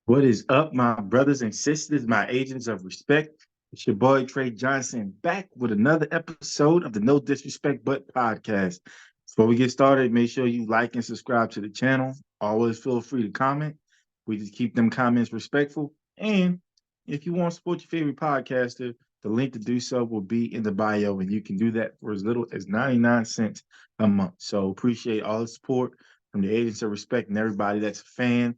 What is up, my brothers and sisters, my agents of respect? It's your boy Trey Johnson back with another episode of the No Disrespect But podcast. Before we get started, make sure you like and subscribe to the channel. Always feel free to comment. We just keep them comments respectful. And if you want to support your favorite podcaster, the link to do so will be in the bio, and you can do that for as little as 99 cents a month. So appreciate all the support from the agents of respect and everybody that's a fan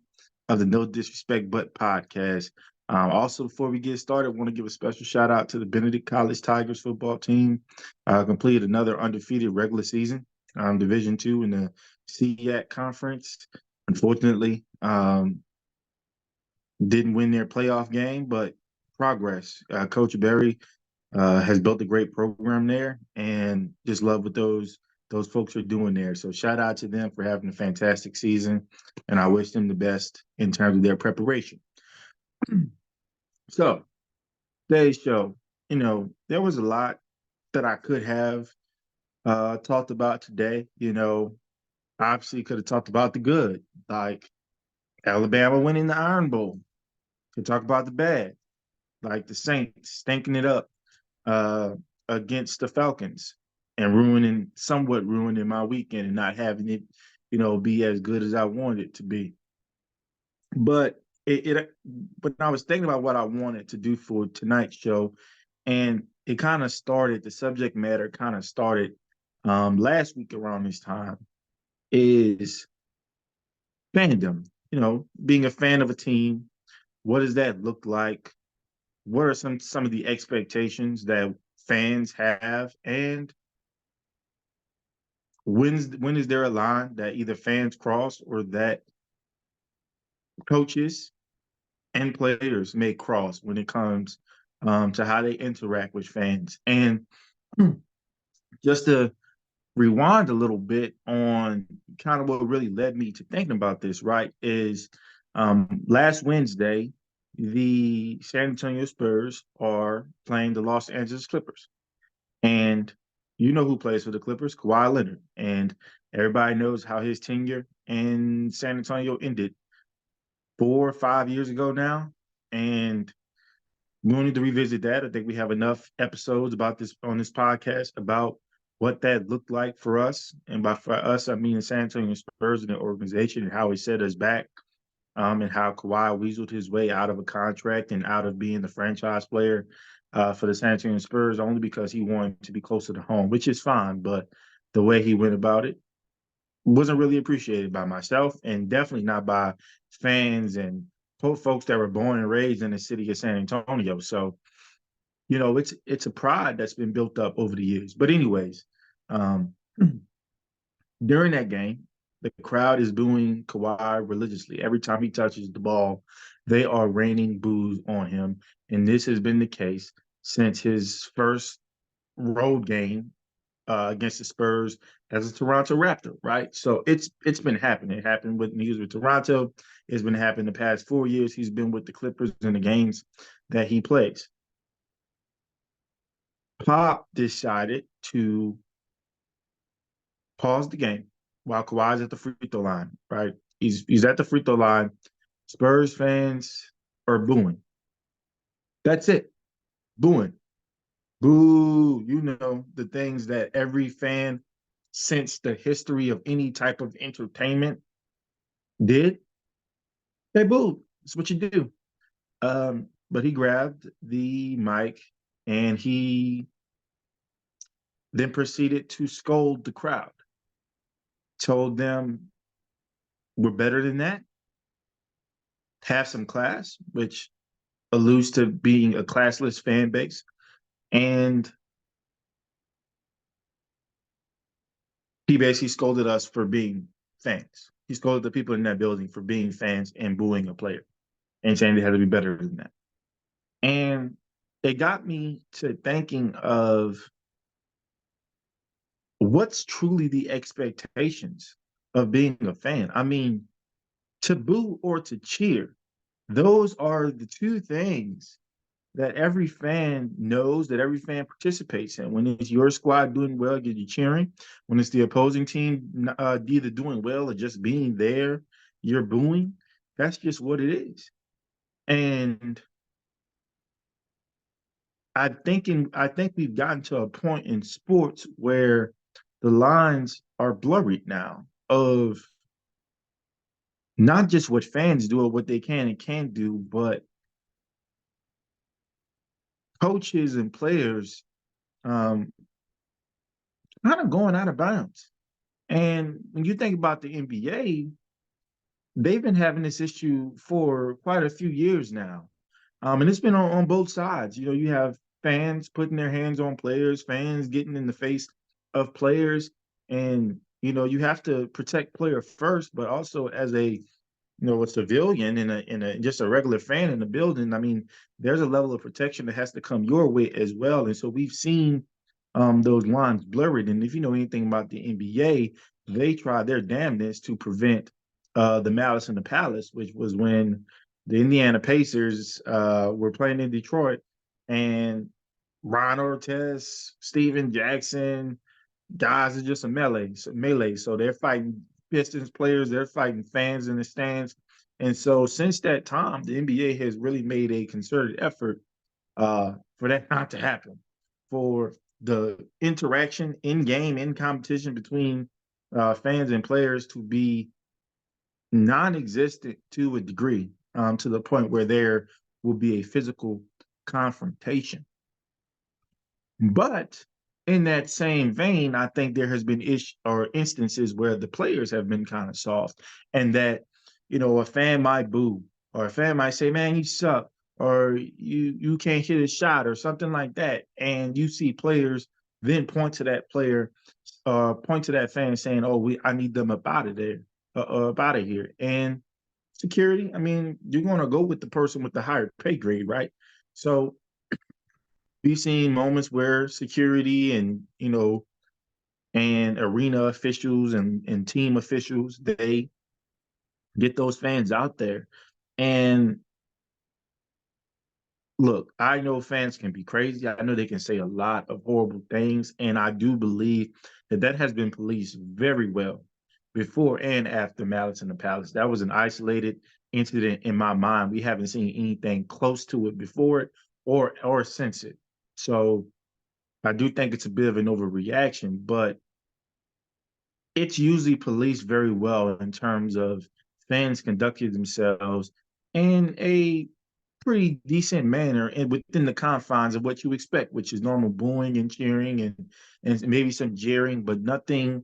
of the No Disrespect But podcast. Also, before we get started, I want to give a special shout out to the Benedict College Tigers football team. Completed another undefeated regular season, Division II in the SEAC conference. Unfortunately, didn't win their playoff game, but progress. Coach Berry has built a great program there, and just love what those folks are doing there. So shout out to them for having a fantastic season, and I wish them the best in terms of their preparation. So today's show, there was a lot that I could have talked about today. Obviously could have talked about the good, like Alabama winning the Iron Bowl. Could talk about the bad, like the Saints stinking it up uh, against the Falcons and somewhat ruining my weekend and not having it, be as good as I wanted it to be. But but I was thinking about what I wanted to do for tonight's show, and it kind of started. The subject matter kind of started last week around this time. Is fandom? Being a fan of a team. What does that look like? What are some of the expectations that fans have, and when is there a line that either fans cross or that coaches and players may cross when it comes to how they interact with fans? And just to rewind a little bit on kind of what really led me to thinking about this, right, is last Wednesday, the San Antonio Spurs are playing the Los Angeles Clippers. And you know who plays for the Clippers? Kawhi Leonard. And everybody knows how his tenure in San Antonio ended 4 or 5 years ago now. And we don't need to revisit that. I think we have enough episodes about this on this podcast about what that looked like for us. And by for us, I mean the San Antonio Spurs and the organization and how it set us back, and how Kawhi weaseled his way out of a contract and out of being the franchise player for the San Antonio Spurs only because he wanted to be closer to home, which is fine. But the way he went about it wasn't really appreciated by myself and definitely not by fans and folks that were born and raised in the city of San Antonio. So, it's a pride that's been built up over the years. But anyways, um, during that game, the crowd is booing Kawhi religiously. Every time he touches the ball, they are raining boos on him. And this has been the case since his first road game against the Spurs as a Toronto Raptor, right? So it's been happening. It happened when he was with Toronto. It's been happening the past 4 years. He's been with the Clippers in the games that he plays. Pop decided to pause the game while Kawhi's at the free throw line, right? He's at the free throw line. Spurs fans are booing. That's it. Booing. Boo. The things that every fan since the history of any type of entertainment did. They booed. That's what you do. But he grabbed the mic and he then proceeded to scold the crowd. Told them, we're better than that. Have some class, which alludes to being a classless fan base. And he basically scolded us for being fans. He scolded the people in that building for being fans and booing a player and saying they had to be better than that. And it got me to thinking of what's truly the expectations of being a fan. I mean, to boo or to cheer, those are the two things that every fan knows, that every fan participates in. When it's your squad doing well, you're cheering. When it's the opposing team either doing well or just being there, you're booing. That's just what it is. And I think we've gotten to a point in sports where the lines are blurred now of not just what fans do or what they can and can't do, but coaches and players um, kind of going out of bounds. And when you think about the NBA, they've been having this issue for quite a few years now. And it's been on both sides. You know, you have fans putting their hands on players, fans getting in the face of players. And, you know, you have to protect player first, but also as a a civilian and a just a regular fan in the building, I mean, there's a level of protection that has to come your way as well. And so we've seen those lines blurred. And if you know anything about the NBA, they try their damnedest to prevent the malice in the palace, which was when the Indiana Pacers were playing in Detroit, and Ron Artest, Steven Jackson, guys are just a melee. So they're fighting Pistons players, they're fighting fans in the stands. And so since that time, the NBA has really made a concerted effort for that not to happen, for the interaction in game, in competition between fans and players to be non-existent to a degree, to the point where there will be a physical confrontation. But in that same vein, I think there has been instances where the players have been kind of soft, and that a fan might boo, or a fan might say, "Man, you suck," or "You can't hit a shot," or something like that, and you see players then point to that fan saying, "Oh, I need them up out of there, up out of here." And security, I mean, you're going to go with the person with the higher pay grade, right? So we've seen moments where security and and arena officials and team officials, they get those fans out there. And look, I know fans can be crazy. I know they can say a lot of horrible things, and I do believe that that has been policed very well before and after Malice in the Palace. That was an isolated incident in my mind. We haven't seen anything close to it before it or since it. So I do think it's a bit of an overreaction, but it's usually policed very well in terms of fans conducting themselves in a pretty decent manner and within the confines of what you expect, which is normal booing and cheering and maybe some jeering, but nothing,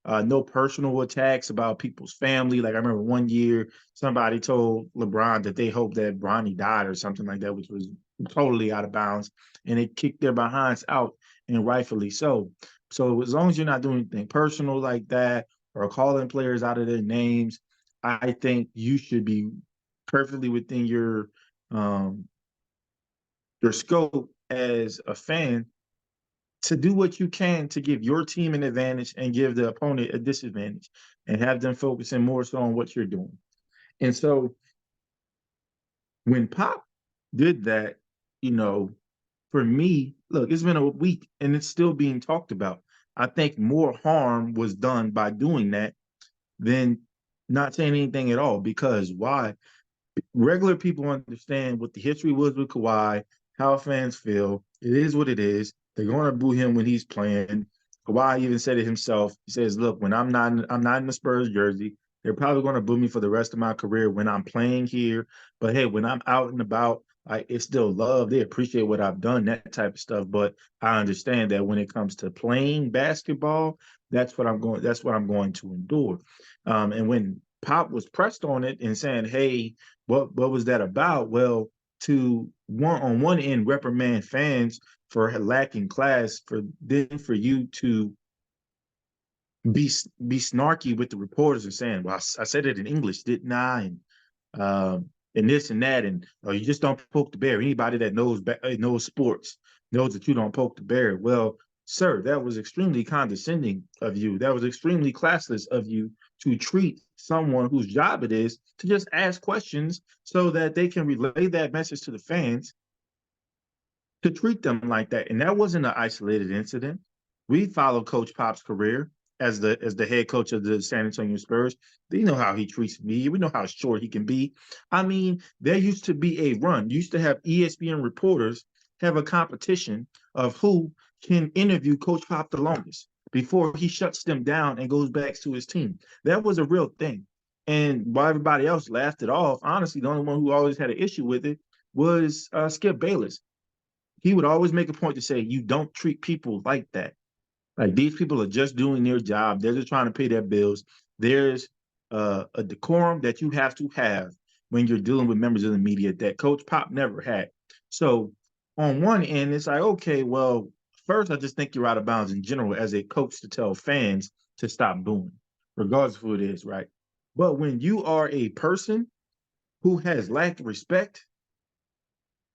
no personal attacks about people's family. Like I remember one year somebody told LeBron that they hoped that Bronny died or something like that, which was totally out of bounds, and they kicked their behinds out, and rightfully so. So as long as you're not doing anything personal like that or calling players out of their names, I think you should be perfectly within um, your scope as a fan to do what you can to give your team an advantage and give the opponent a disadvantage, and have them focusing more so on what you're doing. And so when Pop did that, you know, for me, look, it's been a week and it's still being talked about. I think more harm was done by doing that than not saying anything at all. Because why? Regular people understand what the history was with Kawhi, how fans feel. It is what it is. They're going to boo him when he's playing. Kawhi even said it himself. He says, "Look, when I'm not in the Spurs jersey. They're probably going to boo me for the rest of my career when I'm playing here. But hey, when I'm out and about, it's still love. They appreciate what I've done, that type of stuff. But I understand that when it comes to playing basketball, That's what I'm going to endure." And when Pop was pressed on it and saying, "Hey, what was that about?" Well, to one end reprimand fans for lacking class, for then for you to be snarky with the reporters and saying, "Well, I said it in English, didn't I?" And this and that, and you just don't poke the bear. Anybody that knows sports knows that you don't poke the bear. Well, sir, that was extremely condescending of you. That was extremely classless of you to treat someone whose job it is to just ask questions so that they can relay that message to the fans, to treat them like that. And that wasn't an isolated incident. We followed Coach Pop's career. as the head coach of the San Antonio Spurs. They know how he treats me. We know how short he can be. I mean, there used to be a run. You used to have ESPN reporters have a competition of who can interview Coach Pop the longest before he shuts them down and goes back to his team. That was a real thing. And while everybody else laughed it off, honestly, the only one who always had an issue with it was Skip Bayless. He would always make a point to say, "You don't treat people like that. Like these people are just doing their job. They're just trying to pay their bills. There's a decorum that you have to have when you're dealing with members of the media that Coach Pop never had." So on one end, it's like, okay, well, first, I just think you're out of bounds in general as a coach to tell fans to stop booing, regardless of who it is, right? But when you are a person who has lacked respect,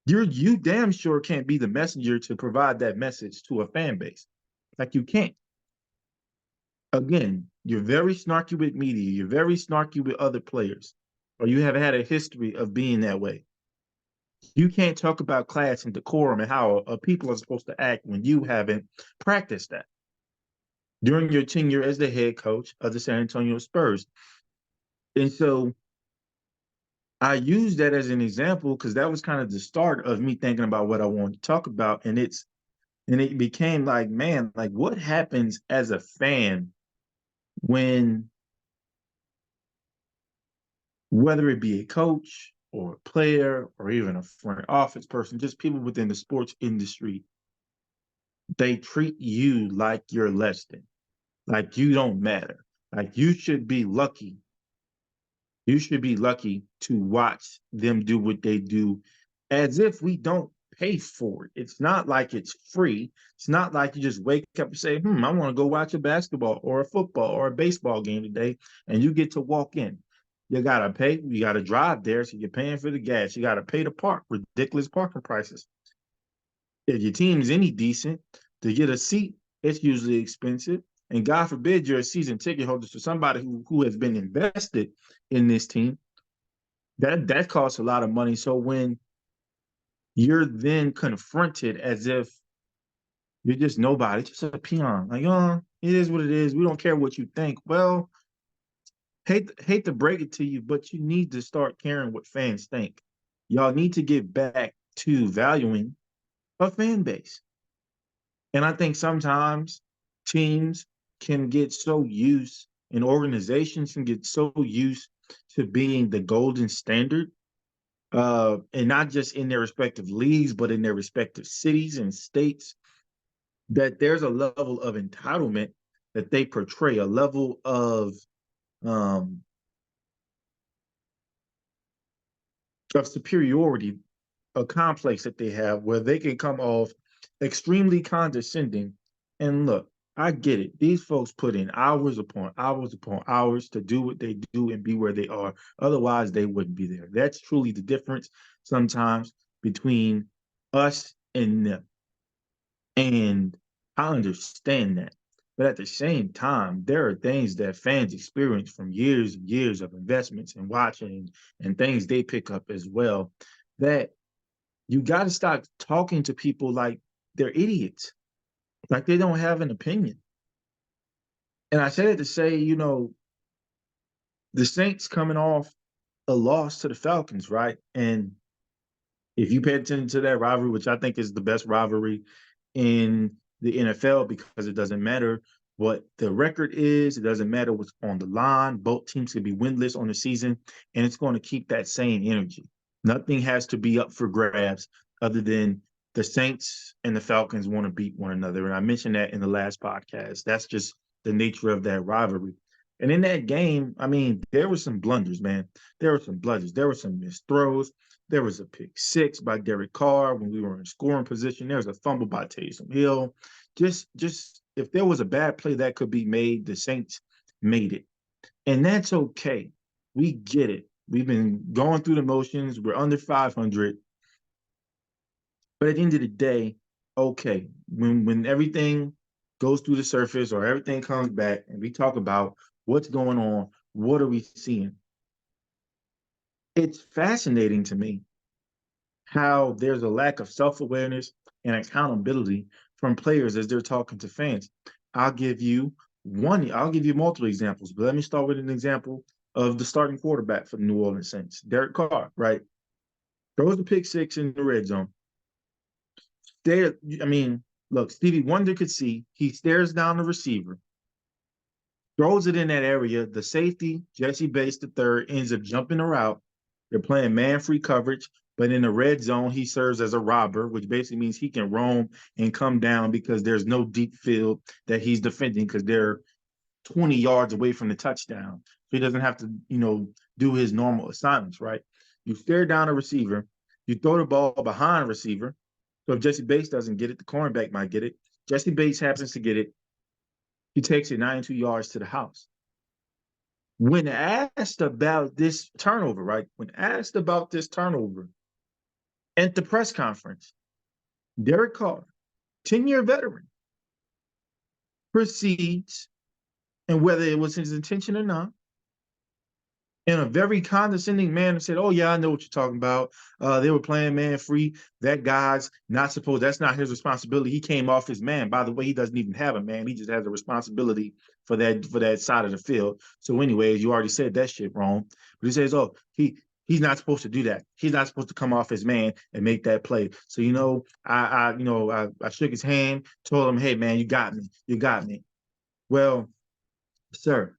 you damn sure can't be the messenger to provide that message to a fan base. Like you can't. Again, you're very snarky with media, you're very snarky with other players, or you have had a history of being that way. You can't talk about class and decorum and how people are supposed to act when you haven't practiced that during your tenure as the head coach of the San Antonio Spurs. And so I use that as an example because that was kind of the start of me thinking about what I wanted to talk about. And it became like, man, like what happens as a fan when, whether it be a coach or a player or even a front office person, just people within the sports industry, they treat you like you're less than, like you don't matter. Like you should be lucky. You should be lucky to watch them do what they do as if we don't pay for it. It's not like it's free. It's not like you just wake up and say, I want to go watch a basketball or a football or a baseball game today, and you get to walk in. You gotta pay, you gotta drive there, so you're paying for the gas. You gotta pay to park, ridiculous parking prices. If your team is any decent, to get a seat, it's usually expensive. And God forbid you're a season ticket holder, so somebody who has been invested in this team, that costs a lot of money. So when you're then confronted as if you're just nobody, just a peon, like, oh, it is what it is. We don't care what you think. Well, hate to break it to you, but you need to start caring what fans think. Y'all need to get back to valuing a fan base. And I think sometimes teams can get so used and organizations can get so used to being the golden standard, and not just in their respective leagues, but in their respective cities and states, that there's a level of entitlement that they portray, a level um, of superiority, a complex that they have where they can come off extremely condescending. And look, I get it. These folks put in hours upon hours to do what they do and be where they are. Otherwise, they wouldn't be there. That's truly the difference sometimes between us and them. And I understand that. But at the same time, there are things that fans experience from years and years of investments and watching and things they pick up as well, that you got to stop talking to people like they're idiots, like they don't have an opinion. And I said it to say, the Saints coming off a loss to the Falcons, right? And if you pay attention to that rivalry, which I think is the best rivalry in the NFL, because it doesn't matter what the record is, it doesn't matter what's on the line. Both teams can be winless on the season, and it's going to keep that same energy. Nothing has to be up for grabs other than the Saints and the Falcons want to beat one another. And I mentioned that in the last podcast. That's just the nature of that rivalry. And in that game, I mean, there were some blunders, man. There were some blunders. There were some missed throws. There was a pick six by Derek Carr when we were in scoring position. There was a fumble by Taysom Hill. Just if there was a bad play that could be made, the Saints made it. And that's okay. We get it. We've been going through the motions. We're under 500. But at the end of the day, okay, when everything goes through the surface or everything comes back and we talk about what's going on, what are we seeing? It's fascinating to me how there's a lack of self-awareness and accountability from players as they're talking to fans. I'll give you One, I'll give you multiple examples, but let me start with an example of the starting quarterback for the New Orleans Saints, Derek Carr, right? Throws the pick six in the red zone. There, I mean, look, Stevie Wonder could see. He stares down the receiver, throws it in that area. The safety, Jesse Bates the third, ends up jumping the route. They're playing man-free coverage, but in the red zone, he serves as a robber, which basically means he can roam and come down because there's no deep field that he's defending because they're 20 yards away from the touchdown. So he doesn't have to, do his normal assignments, right? You stare down a receiver, you throw the ball behind a receiver. So if Jesse Bates doesn't get it, the cornerback might get it. Jesse Bates happens to get it. He takes it 92 yards to the house. When asked about this turnover, right? When asked about this turnover at the press conference, Derek Carr, 10-year veteran, proceeds, and whether it was his intention or not, in a very condescending manner said, "Oh yeah, I know what you're talking about. They were playing man free. That guy's not supposed. That's not his responsibility. He came off his man. By the way, he doesn't even have a man. He just has a responsibility for that side of the field. So, anyways, you already said that shit wrong. But he says, oh, he's not supposed to do that. He's not supposed to come off his man and make that play. So, I shook his hand, told him, hey man, you got me. You got me. Well, sir,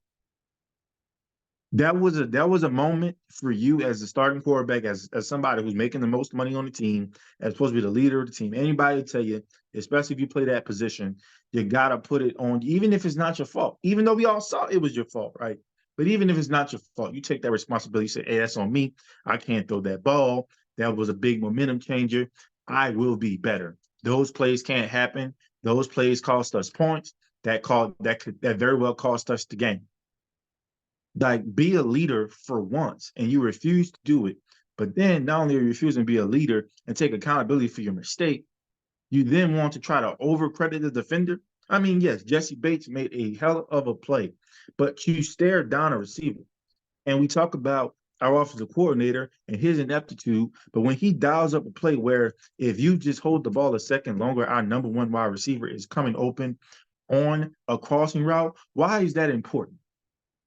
that was a moment for you as the starting quarterback, as somebody who's making the most money on the team, as supposed to be the leader of the team. Anybody tell you, especially if you play that position, you gotta put it on, even if it's not your fault. Even though we all saw it was your fault, right? But even if it's not your fault, you take that responsibility. You say, "Hey, that's on me. I can't throw that ball. That was a big momentum changer. I will be better." Those plays can't happen. Those plays cost us points. That very well cost us the game. Like, be a leader for once, and you refuse to do it. But then not only are you refusing to be a leader and take accountability for your mistake, you then want to try to overcredit the defender. I mean, yes, Jesse Bates made a hell of a play, but you stared down a receiver. And we talk about our offensive coordinator and his ineptitude, but when he dials up a play where if you just hold the ball a second longer, our number one wide receiver is coming open on a crossing route, why is that important?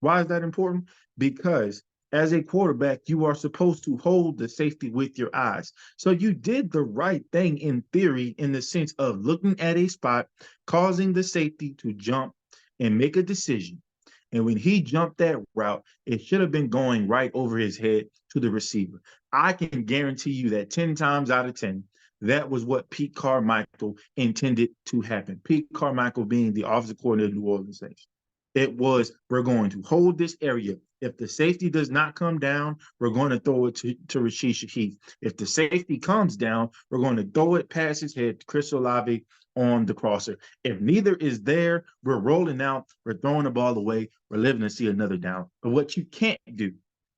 Why is that important? Because as a quarterback, you are supposed to hold the safety with your eyes. So you did the right thing in theory, in the sense of looking at a spot, causing the safety to jump and make a decision. And when he jumped that route, it should have been going right over his head to the receiver. I can guarantee you that 10 times out of 10, that was what Pete Carmichael intended to happen. Pete Carmichael being the offensive coordinator of the New Orleans Saints. It was, we're going to hold this area. If the safety does not come down, we're going to throw it to Rashid Shaheed. If the safety comes down, we're going to throw it past his head to Chris Olave on the crosser. If neither is there, we're rolling out, we're throwing the ball away, we're living to see another down. But what you can't do,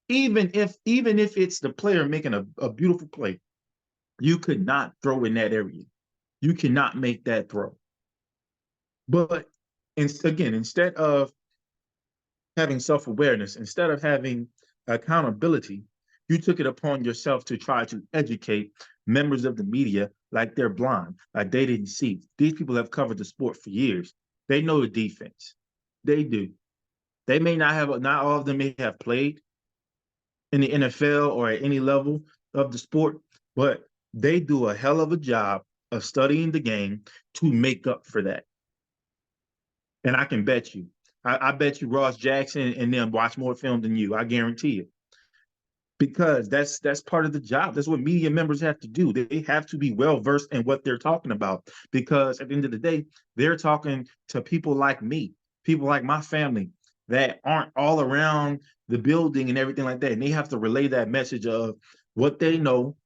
even if it's the player making a beautiful play, you could not throw in that area. You cannot make that throw. But again, instead of having self-awareness, instead of having accountability, you took it upon yourself to try to educate members of the media like they're blind, like they didn't see. These people have covered the sport for years. They know the defense. They do. They may not have, not all of them may have played in the NFL or at any level of the sport, but they do a hell of a job of studying the game to make up for that. And I can bet you, I bet you Ross Jackson and them watch more film than you. I guarantee it. Because that's part of the job. That's what media members have to do. They have to be well versed in what they're talking about. Because at the end of the day, they're talking to people like me, people like my family that aren't all around the building and everything like that. And they have to relay that message of what they know,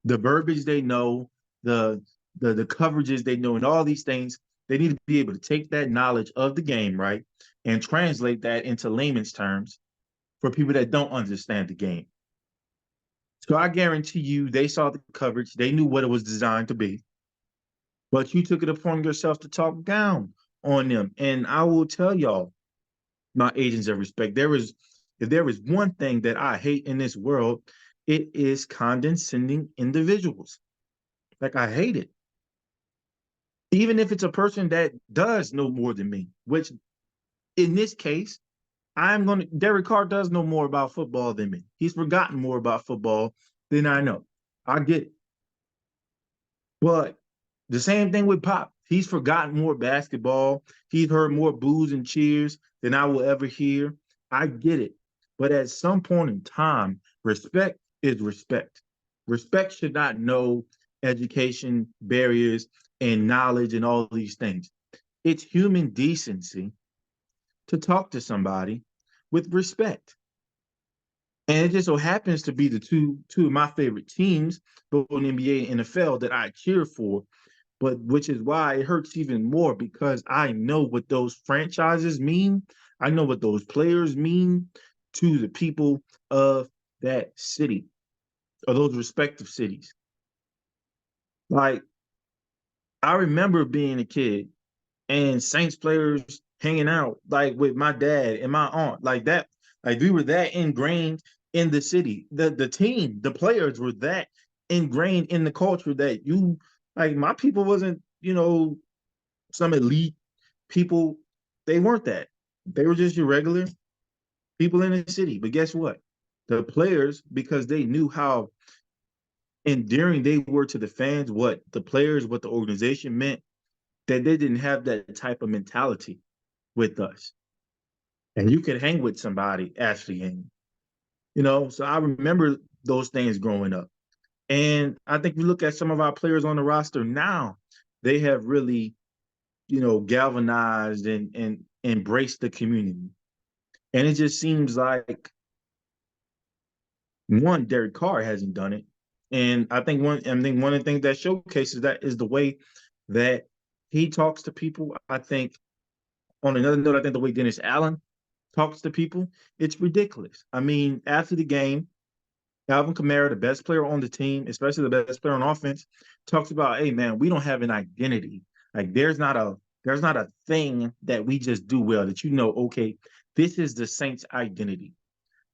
the verbiage they know, the the coverages they know, and all these things. They need to be able to take that knowledge of the game, right, and translate that into layman's terms for people that don't understand the game. So I guarantee you, they saw the coverage, they knew what it was designed to be, but you took it upon yourself to talk down on them. And I will tell y'all, my agents of respect, if there is one thing that I hate in this world, it is condescending individuals. Like, I hate it. even if it's a person that does know more than me, which in this case, Derek Carr does know more about football than me. He's forgotten more about football than I know. I get it. But the same thing with Pop. He's forgotten more basketball. He's heard more boos and cheers than I will ever hear. I get it. But at some point in time, respect is respect. Respect should not know education, barriers, and knowledge and all these things. It's human decency to talk to somebody with respect. And it just so happens to be the two of my favorite teams, both in NBA and NFL, that I cheer for, but which is why it hurts even more because I know what those franchises mean. I know what those players mean to the people of that city or those respective cities. Like, I remember being a kid and Saints players hanging out like with my dad and my aunt, like that. Like we were that ingrained in the city. The team, the players were that ingrained in the culture that you like my people wasn't, some elite people. They weren't that. They were just your regular people in the city. But guess what? The players, because they knew how endearing they were to the fans, what the players, what the organization meant, that they didn't have that type of mentality with us. And you could hang with somebody actually hanging, So I remember those things growing up. And I think we look at some of our players on the roster now, they have really, galvanized and embraced the community. And it just seems like one, Derek Carr hasn't done it. And I think one of the things that showcases that is the way that he talks to people. I think on another note, I think the way Dennis Allen talks to people, it's ridiculous. I mean, after the game, Alvin Kamara, the best player on the team, especially the best player on offense, talks about, hey man, we don't have an identity. Like there's not a thing that we just do well that okay, this is the Saints' identity.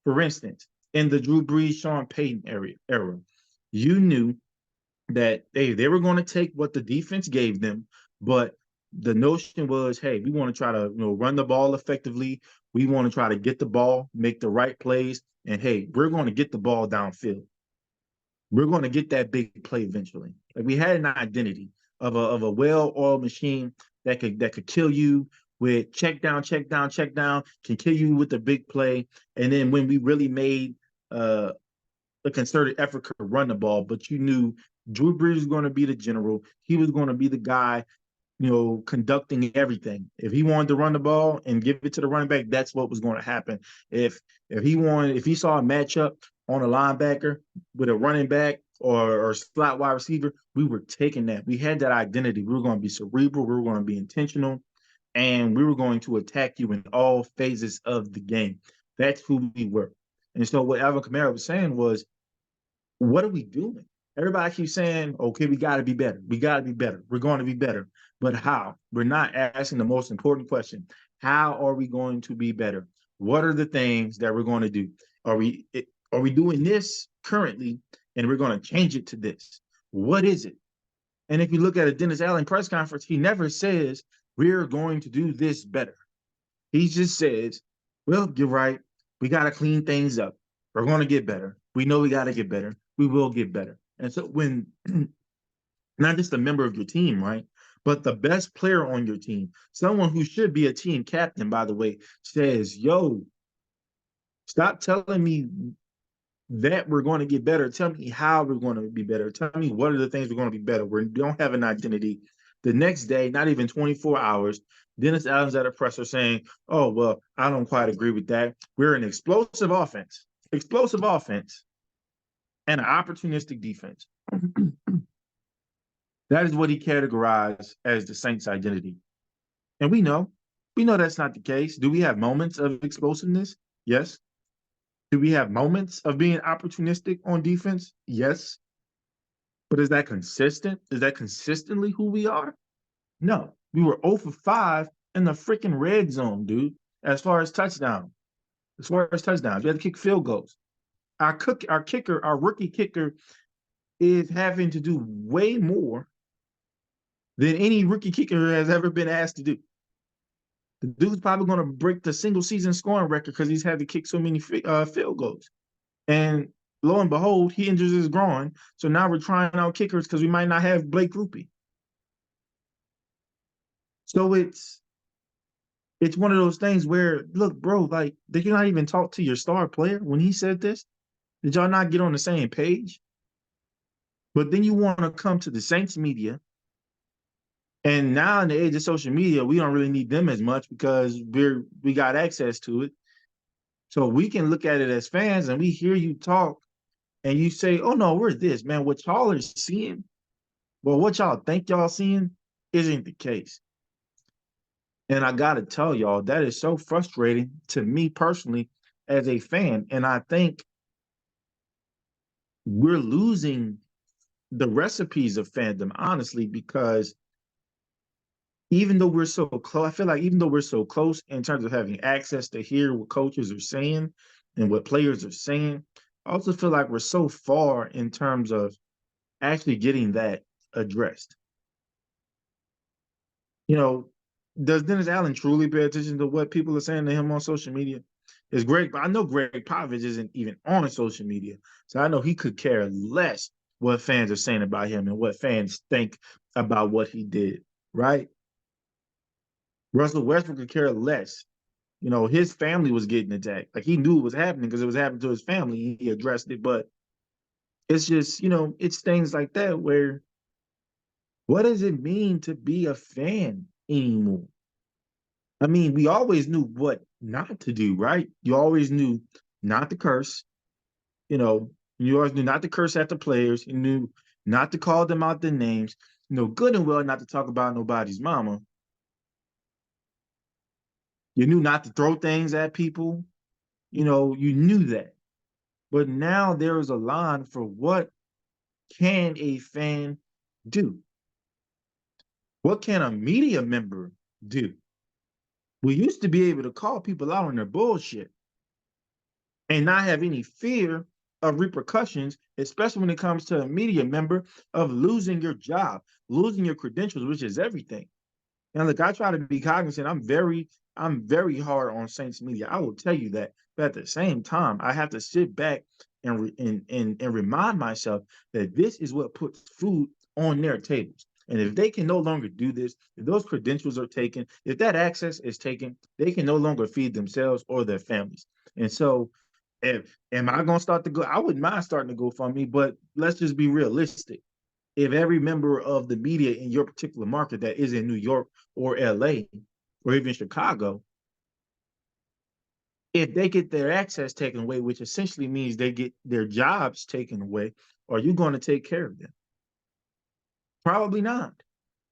For instance, in the Drew Brees, Sean Payton era, you knew that they were going to take what the defense gave them, but the notion was, hey, we want to try to run the ball effectively. We want to try to get the ball, make the right plays, and hey, we're going to get the ball downfield. We're going to get that big play eventually. Like we had an identity of a well-oiled machine that could kill you with check down, check down, check down, can kill you with the big play. And then when we really made a concerted effort to run the ball, but you knew Drew Brees was going to be the general. He was going to be the guy, conducting everything. If he wanted to run the ball and give it to the running back, that's what was going to happen. If he saw a matchup on a linebacker with a running back or slot wide receiver, we were taking that. We had that identity. We were going to be cerebral. We were going to be intentional, and we were going to attack you in all phases of the game. That's who we were. And so what Alvin Kamara was saying was, what are we doing? Everybody keeps saying, okay, we got to be better. We got to be better. We're going to be better. But how? We're not asking the most important question. How are we going to be better? What are the things that we're going to do? Are we doing this currently and we're going to change it to this? What is it? And if you look at a Dennis Allen press conference, he never says, we're going to do this better. He just says, well, you're right. We got to clean things up. We're going to get better. We know we got to get better. We will get better. And so when not just a member of your team, right, but the best player on your team, someone who should be a team captain, by the way, says, yo, stop telling me that we're going to get better. Tell me how we're going to be better. Tell me what are the things we're going to be better. We don't have an identity. The next day, not even 24 hours, Dennis Allen's at a presser saying, oh, well, I don't quite agree with that. We're an explosive offense, and an opportunistic defense. That is what he categorized as the Saints' identity. And we know that's not the case. Do we have moments of explosiveness? Yes. Do we have moments of being opportunistic on defense? Yes. But is that consistent? Is that consistently who we are? No. We were 0 for 5 in the freaking red zone, dude, as far as touchdowns. As far as touchdowns, we had to kick field goals. Our rookie kicker is having to do way more than any rookie kicker has ever been asked to do. The dude's probably going to break the single season scoring record because he's had to kick so many field goals. And lo and behold, he injures his groin. So now we're trying out kickers because we might not have Blake Rupe. So it's one of those things where, look, bro, like, did you not even talk to your star player when he said this? Did y'all not get on the same page? But then you want to come to the Saints media. And now in the age of social media, we don't really need them as much because we got access to it. So we can look at it as fans and we hear you talk and you say, oh no, we're this, man. What y'all are seeing, well, what y'all think y'all seeing isn't the case. And I gotta tell y'all, that is so frustrating to me personally as a fan. And I think we're losing the recipes of fandom, honestly, because even though we're so close, I feel like even though we're so close in terms of having access to hear what coaches are saying and what players are saying, I also feel like we're so far in terms of actually getting that addressed. You know, does Dennis Allen truly pay attention to what people are saying to him on social media? Is Greg, I know Greg Popovich isn't even on social media, so I know he could care less what fans are saying about him and what fans think about what he did, right? Russell Westbrook could care less. You know, his family was getting attacked. Like he knew it was happening because it was happening to his family. He addressed it, but it's just, it's things like that where what does it mean to be a fan anymore? I mean, we always knew what not to do, right? You always knew not to curse, you know, you always knew not to curse at the players, you knew not to call them out their names, good and well not to talk about nobody's mama. You knew not to throw things at people, you knew that. But now there is a line for what can a fan do? What can a media member do? We used to be able to call people out on their bullshit and not have any fear of repercussions, especially when it comes to a media member, of losing your job, losing your credentials, which is everything. And look, I try to be cognizant. I'm very hard on Saints media. I will tell you that. But at the same time, I have to sit back and remind myself that this is what puts food on their tables. And if they can no longer do this, if those credentials are taken, if that access is taken, they can no longer feed themselves or their families. And so, if am I going to start to go? I wouldn't mind starting to go GoFundMe, but let's just be realistic. If every member of the media in your particular market that is in New York or LA or even Chicago, if they get their access taken away, which essentially means they get their jobs taken away, are you going to take care of them? Probably not.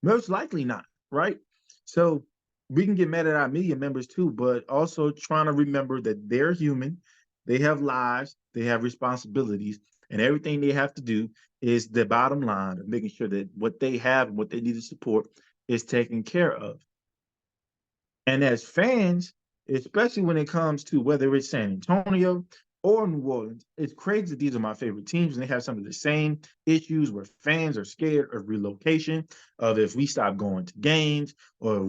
Most likely not, right? So we can get mad at our media members too, but also trying to remember that they're human, they have lives, they have responsibilities, and everything they have to do is the bottom line of making sure that what they have and what they need to support is taken care of. And as fans, especially when it comes to whether it's San Antonio or New Orleans, it's crazy that these are my favorite teams and they have some of the same issues where fans are scared of relocation, of if we stop going to games, or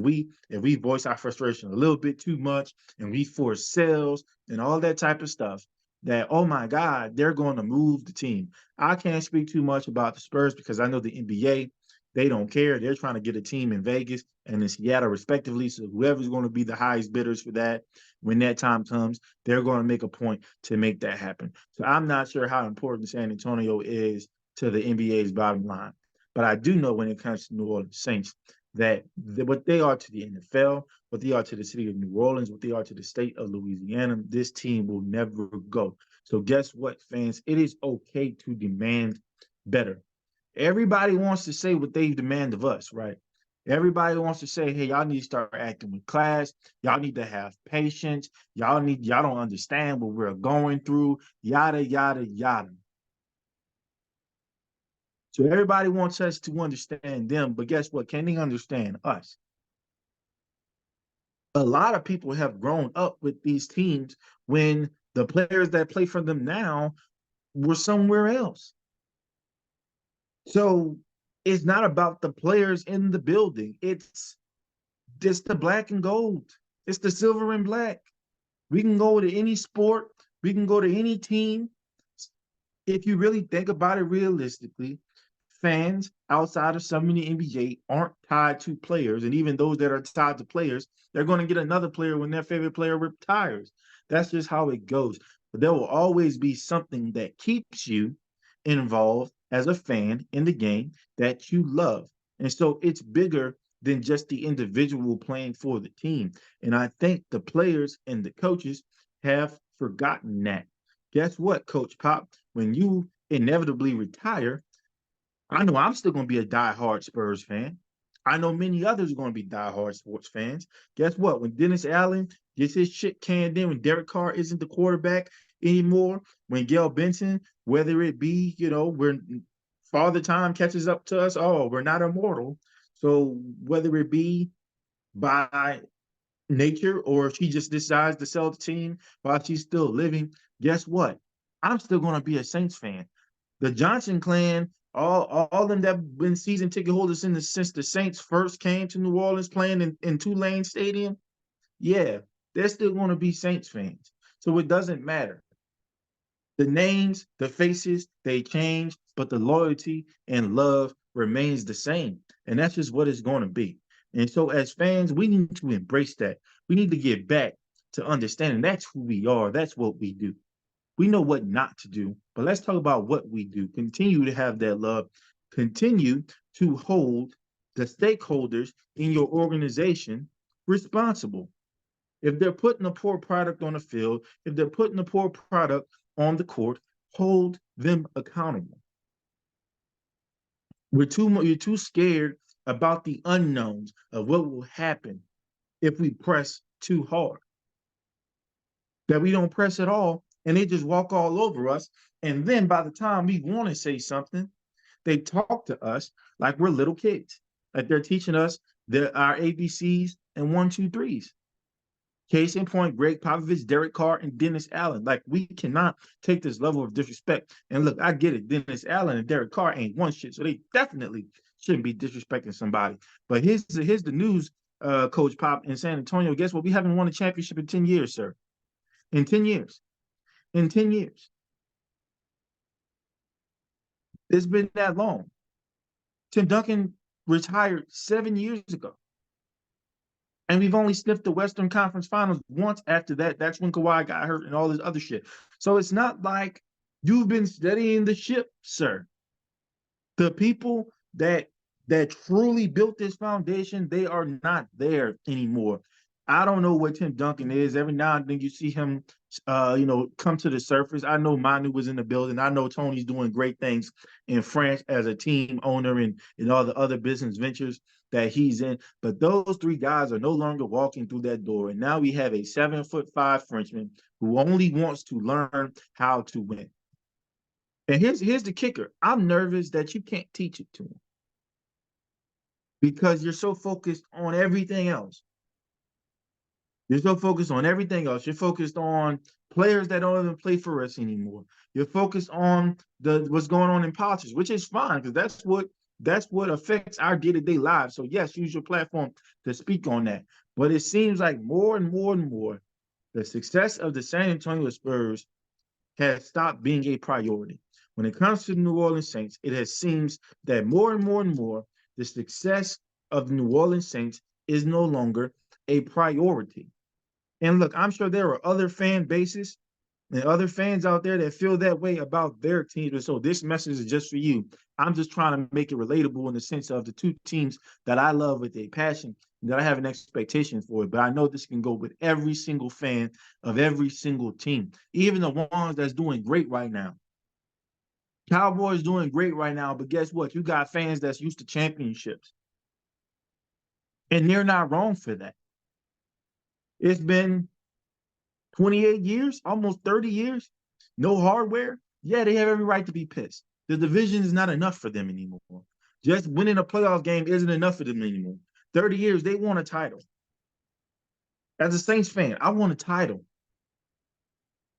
if we voice our frustration a little bit too much and we force sales and all that type of stuff, that oh my God, they're going to move the team. I can't speak too much about the Spurs because I know the NBA, they don't care. They're trying to get a team in Vegas and in Seattle, respectively. So whoever's going to be the highest bidders for that, when that time comes, they're going to make a point to make that happen. So I'm not sure how important San Antonio is to the NBA's bottom line. But I do know when it comes to New Orleans Saints that what they are to the NFL, what they are to the city of New Orleans, what they are to the state of Louisiana, this team will never go. So guess what, fans? It is okay to demand better. Everybody wants to say what they demand of us, right? Everybody wants to say, hey, y'all need to start acting with class. Y'all need to have patience. Y'all don't understand what we're going through, yada, yada, yada. So everybody wants us to understand them, but guess what? Can they understand us? A lot of people have grown up with these teams when the players that play for them now were somewhere else. So It's not about the players in the building. It's just the black and gold. It's the silver and black. We can go to any sport. We can go to any team. If you really think about it realistically, fans outside of some in the NBA aren't tied to players. And even those that are tied to players, they're going to get another player when their favorite player retires. That's just how it goes. But there will always be something that keeps you involved as a fan in the game that you love. And so it's bigger than just the individual playing for the team. And I think the players and the coaches have forgotten that. Guess what, Coach Pop? When you inevitably retire, I know I'm still going to be a diehard Spurs fan. I know many others are going to be diehard sports fans. Guess what? When Dennis Allen gets his shit canned in, when Derek Carr isn't the quarterback anymore, when Gail Benson, whether it be, we're Father Time catches up to us, oh, we're not immortal. So whether it be by nature or she just decides to sell the team while she's still living, guess what? I'm still going to be a Saints fan. The Johnson clan, all of them that have been season ticket holders since the Saints first came to New Orleans playing in Tulane Stadium, yeah, they're still going to be Saints fans. So it doesn't matter. The names, the faces, they change, but the loyalty and love remains the same. And that's just what it's going to be. And so as fans, we need to embrace that. We need to get back to understanding that's who we are. That's what we do. We know what not to do, but let's talk about what we do. Continue to have that love. Continue to hold the stakeholders in your organization responsible. If they're putting a poor product on the field, if they're putting a poor product on the court, hold them accountable. You're too scared about the unknowns of what will happen if we press too hard. That we don't press at all and they just walk all over us. And then by the time we want to say something, they talk to us like we're little kids, like they're teaching us our ABCs and 1, 2, 3s. Case in point, Greg Popovich, Derek Carr, and Dennis Allen. Like, we cannot take this level of disrespect. And look, I get it. Dennis Allen and Derek Carr ain't one shit, so they definitely shouldn't be disrespecting somebody. But here's the news, Coach Pop in San Antonio. Guess what? We haven't won a championship in 10 years, sir. In 10 years. In 10 years. It's been that long. Tim Duncan retired 7 years ago. And we've only sniffed the Western Conference Finals once after that. That's when Kawhi got hurt and all this other shit. So it's not like you've been steadying the ship, sir. The people that truly built this foundation, they are not there anymore. I don't know what Tim Duncan is. Every now and then you see him, come to the surface. I know Manu was in the building. I know Tony's doing great things in France as a team owner and all the other business ventures that he's in. But those three guys are no longer walking through that door. And now we have a 7'5" Frenchman who only wants to learn how to win. And here's the kicker. I'm nervous that you can't teach it to him because you're so focused on everything else. You're so focused on everything else. You're focused on players that don't even play for us anymore. You're focused on what's going on in politics, which is fine because that's what affects our day-to-day lives. So yes, use your platform to speak on that. But it seems like more and more and more, the success of the San Antonio Spurs has stopped being a priority. When it comes to the New Orleans Saints, it has seems that more and more and more, the success of the New Orleans Saints is no longer a priority. And look, I'm sure there are other fan bases and other fans out there that feel that way about their teams. But so this message is just for you. I'm just trying to make it relatable in the sense of the two teams that I love with a passion and that I have an expectation for it. But I know this can go with every single fan of every single team, even the ones that's doing great right now. Cowboys doing great right now, but guess what? You got fans that's used to championships. And they're not wrong for that. It's been 28 years, almost 30 years, no hardware. Yeah, they have every right to be pissed. The division is not enough for them anymore. Just winning a playoff game isn't enough for them anymore. 30 years, they want a title. As a Saints fan, I want a title.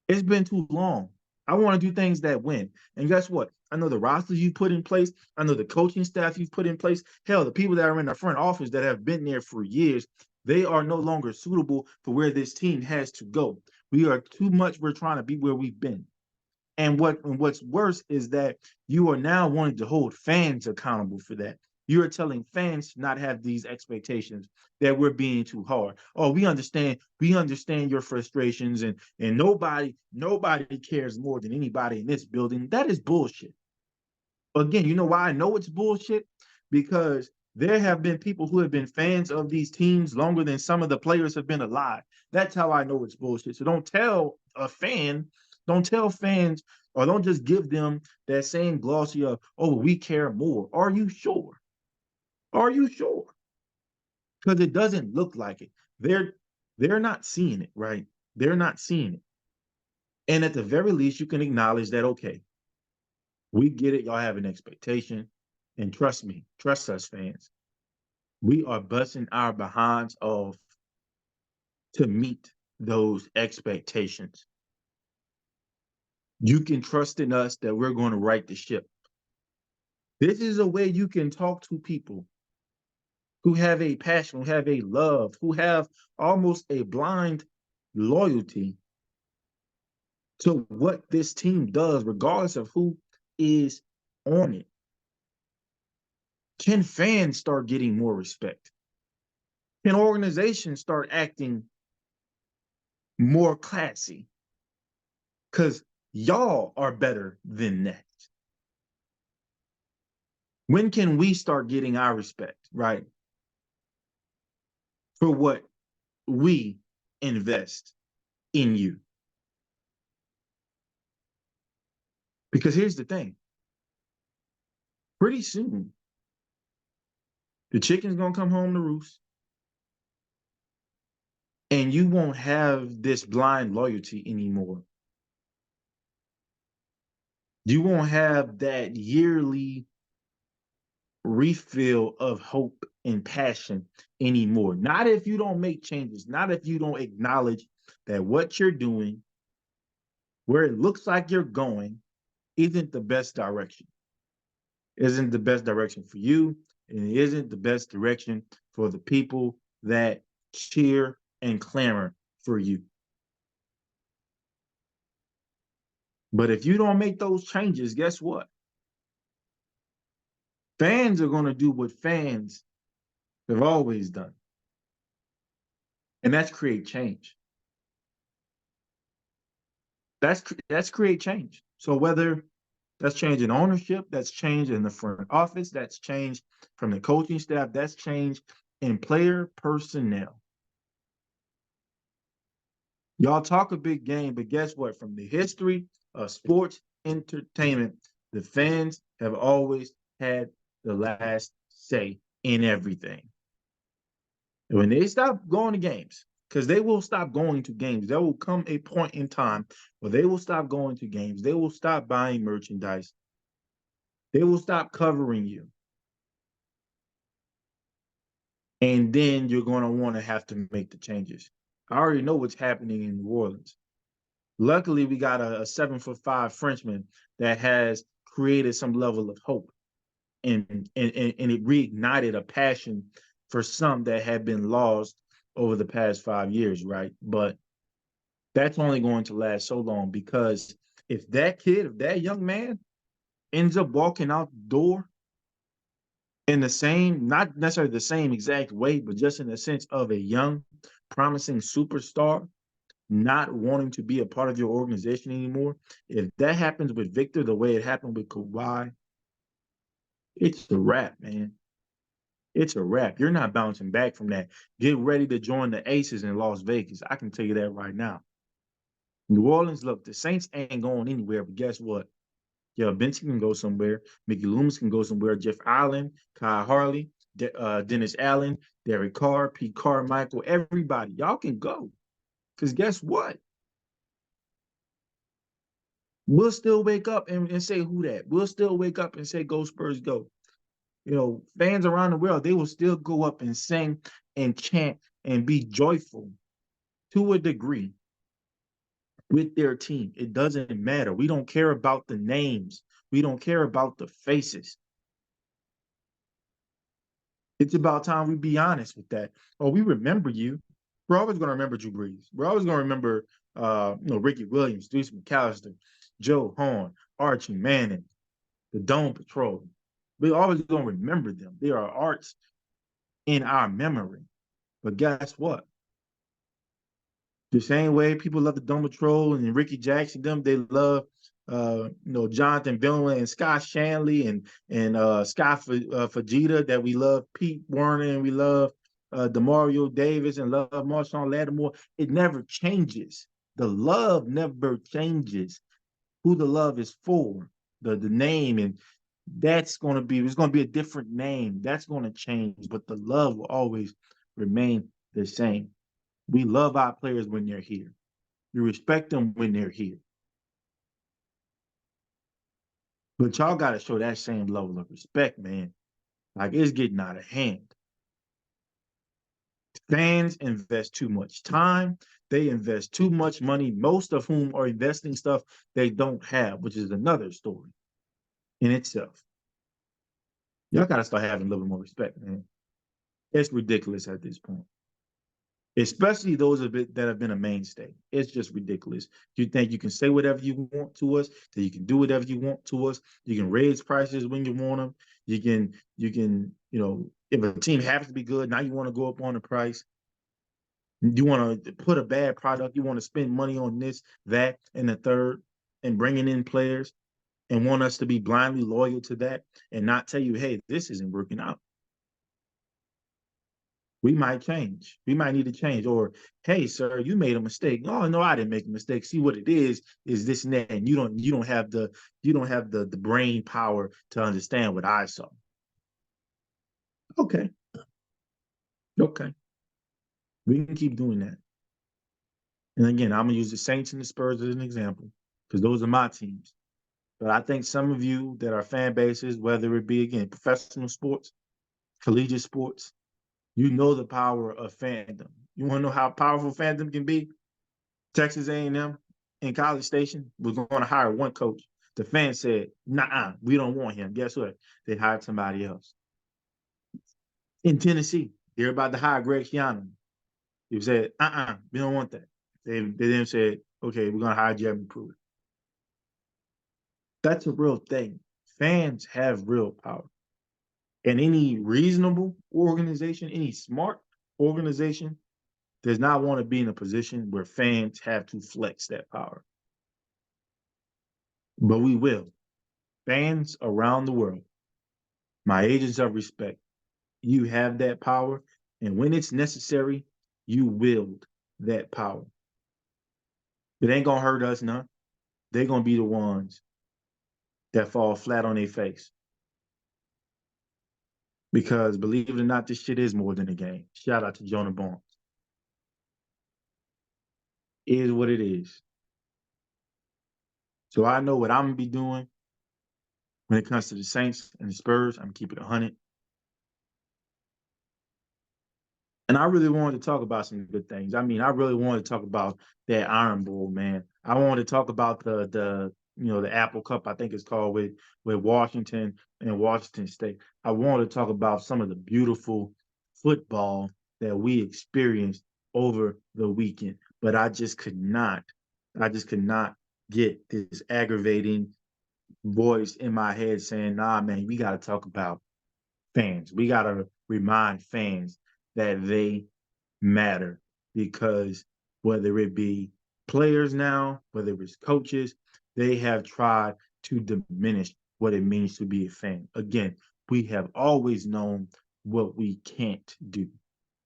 It's been too long. I want to do things that win. And guess what? I know the rosters you put in place. I know the coaching staff you've put in place. Hell, the people that are in the front office that have been there for years, they are no longer suitable for where this team has to go. We are too much. We're trying to be where we've been. And what's worse is that you are now wanting to hold fans accountable for that. You are telling fans to not have these expectations that we're being too hard. Oh, we understand your frustrations, and nobody cares more than anybody in this building. That is bullshit. Again, you know why I know it's bullshit? Because there have been people who have been fans of these teams longer than some of the players have been alive. That's how I know it's bullshit. So don't tell fans, or don't just give them that same glossy of, oh, we care more. Are you sure? Are you sure? Because it doesn't look like it. They're not seeing it, right? They're not seeing it. And at the very least, you can acknowledge that, okay, we get it. Y'all have an expectation. And trust me, trust us, fans. We are busting our behinds off to meet those expectations. You can trust in us that we're going to right the ship. This is a way you can talk to people who have a passion, who have a love, who have almost a blind loyalty to what this team does, regardless of who is on it. Can fans start getting more respect? Can organizations start acting more classy? Because y'all are better than that. When can we start getting our respect, right? For what we invest in you? Because here's the thing, pretty soon, the chicken's going to come home to roost, and you won't have this blind loyalty anymore. You won't have that yearly refill of hope and passion anymore. Not if you don't make changes, not if you don't acknowledge that what you're doing, where it looks like you're going, isn't the best direction. Isn't the best direction for you, and it isn't the best direction for the people that cheer and clamor for you. But if you don't make those changes, guess what? Fans are going to do what fans have always done, and that's create change. That's create change. So whether that's change in ownership, that's change in the front office, that's change from the coaching staff, that's change in player personnel. Y'all talk a big game, but guess what? From the history of sports entertainment, the fans have always had the last say in everything. And when they stop going to games, because they will stop going to games, there will come a point in time where they will stop going to games. They will stop buying merchandise. They will stop covering you. And then you're going to want to have to make the changes. I already know what's happening in New Orleans. Luckily, we got a 7'5" Frenchman that has created some level of hope, and it reignited a passion for some that had been lost over the past 5 years, right? But that's only going to last so long, because if that young man ends up walking out the door in the same, not necessarily the same exact way, but just in the sense of a young, promising superstar not wanting to be a part of your organization anymore, if that happens with Victor the way it happened with Kawhi, it's a wrap, man. It's a wrap. You're not bouncing back from that. Get ready to join the Aces in Las Vegas. I can tell you that right now. New Orleans, look, the Saints ain't going anywhere, but guess what? Yeah, Benson can go somewhere. Mickey Loomis can go somewhere. Jeff Allen, Kyle Harley, Dennis Allen, Derek Carr, Pete Carmichael, everybody. Y'all can go. Because guess what? We'll still wake up and say who that. We'll still wake up and say go Spurs go. You know, fans around the world, they will still go up and sing and chant and be joyful to a degree with their team. It doesn't matter. We don't care about the names. We don't care about the faces. It's about time we be honest with that. Oh, we remember you. We're always going to remember Drew Brees. We're always going to remember, Ricky Williams, Deuce McAllister, Joe Horn, Archie Manning, the Dome Patrol. We're always going to remember them. They are arts in our memory. But guess what? The same way people love the Dome Patrol and Ricky Jackson, they love Jonathan Billman and Scott Shanley and Scott Fajita, that we love Pete Werner and we love Demario Davis and love Marshawn Lattimore. It never changes. The love never changes. Who the love is for, the name, and it's gonna be a different name. That's gonna change, but the love will always remain the same. We love our players when they're here. We respect them when they're here. But y'all got to show that same level of respect, man. Like, it's getting out of hand. Fans invest too much time. They invest too much money, most of whom are investing stuff they don't have, which is another story in itself. Y'all got to start having a little bit more respect, man. It's ridiculous at this point, especially those of it that have been a mainstay. It's just ridiculous. You think you can say whatever you want to us, that you can do whatever you want to us. You can raise prices when you want them. If a team happens to be good, now you want to go up on the price. You want to put a bad product. You want to spend money on this, that, and the third, and bringing in players, and want us to be blindly loyal to that and not tell you, hey, this isn't working out. We might change. We might need to change. Or, hey, sir, you made a mistake. Oh, no, I didn't make a mistake. See, what it is this and that. And you don't have the brain power to understand what I saw. Okay. Okay. We can keep doing that. And again, I'm gonna use the Saints and the Spurs as an example, because those are my teams. But I think some of you that are fan bases, whether it be again professional sports, collegiate sports, you know the power of fandom. You want to know how powerful fandom can be? Texas A&M in College Station was going to hire one coach. The fans said, "Nah, we don't want him." Guess what? They hired somebody else. In Tennessee, they're about to hire Greg Schiano. They said, we don't want that." They then said, "Okay, we're going to hire Jeremy Pruitt." That's a real thing. Fans have real power. And any reasonable organization, any smart organization, does not want to be in a position where fans have to flex that power. But we will. Fans around the world, my agents of respect, you have that power. And when it's necessary, you wield that power. It ain't going to hurt us none. They're going to be the ones that fall flat on their face. Because believe it or not, this shit is more than a game. Shout out to Jonah Barnes. It is what it is. So I know what I'm going to be doing when it comes to the Saints and the Spurs. I'm keeping it 100. And I really wanted to talk about some good things. I mean, I really wanted to talk about that Iron Bowl, man. I wanted to talk about the Apple Cup, I think it's called, with Washington and Washington State. I wanted to talk about some of the beautiful football that we experienced over the weekend, but I just could not. I just could not get this aggravating voice in my head saying, "Nah, man, we got to talk about fans. We got to remind fans that they matter," because whether it be players now, whether it's coaches, they have tried to diminish what it means to be a fan. Again, we have always known what we can't do.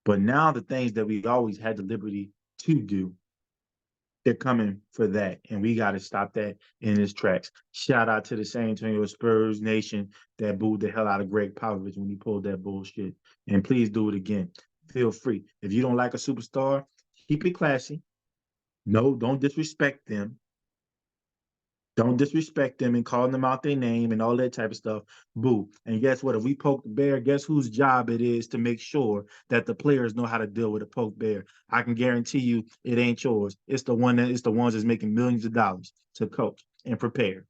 But now the things that we always had the liberty to do, they're coming for that, and we got to stop that in its tracks. Shout out to the San Antonio Spurs Nation that booed the hell out of Greg Popovich when he pulled that bullshit. And please do it again. Feel free. If you don't like a superstar, keep it classy. No, don't disrespect them. Don't disrespect them and calling them out their name and all that type of stuff. Boo. And guess what? If we poke the bear, guess whose job it is to make sure that the players know how to deal with a poke bear? I can guarantee you it ain't yours. It's the ones that's making millions of dollars to coach and prepare.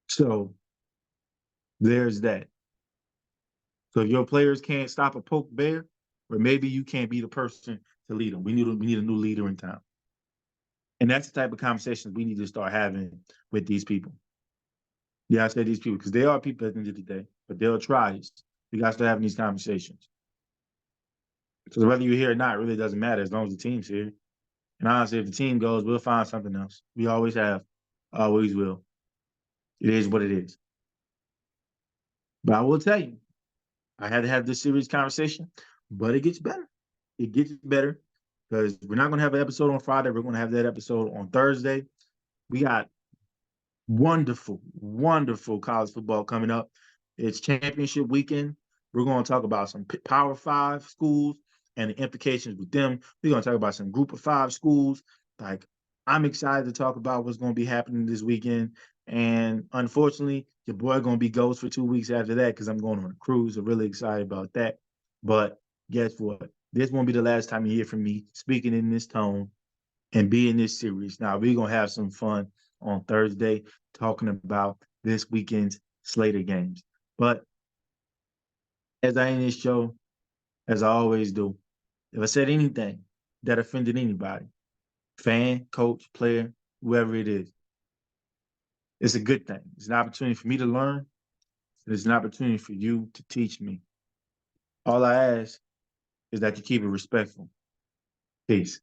So there's that. So if your players can't stop a poke bear, or maybe you can't be the person to lead them. We need a new leader in town. And that's the type of conversations we need to start having with these people. Yeah, I say these people because they are people at the end of the day, but they'll try this. We got to start having these conversations. So whether you're here or not really doesn't matter as long as the team's here. And honestly, if the team goes, we'll find something else. We always have, always will. It is what it is. But I will tell you, I had to have this serious conversation, but it gets better. It gets better because we're not going to have an episode on Friday. We're going to have that episode on Thursday. We got wonderful, wonderful college football coming up. It's championship weekend. We're going to talk about some Power Five schools and the implications with them. We're going to talk about some Group of Five schools. Like, I'm excited to talk about what's going to be happening this weekend. And unfortunately, your boy going to be ghost for 2 weeks after that because I'm going on a cruise. I'm really excited about that. But guess what? This won't be the last time you hear from me speaking in this tone and being this serious. Now, we're going to have some fun on Thursday talking about this weekend's slate of games. But as I end this show, as I always do, if I said anything that offended anybody, fan, coach, player, whoever it is, it's a good thing. It's an opportunity for me to learn, and it's an opportunity for you to teach me. All I ask is that you keep it respectful. Peace.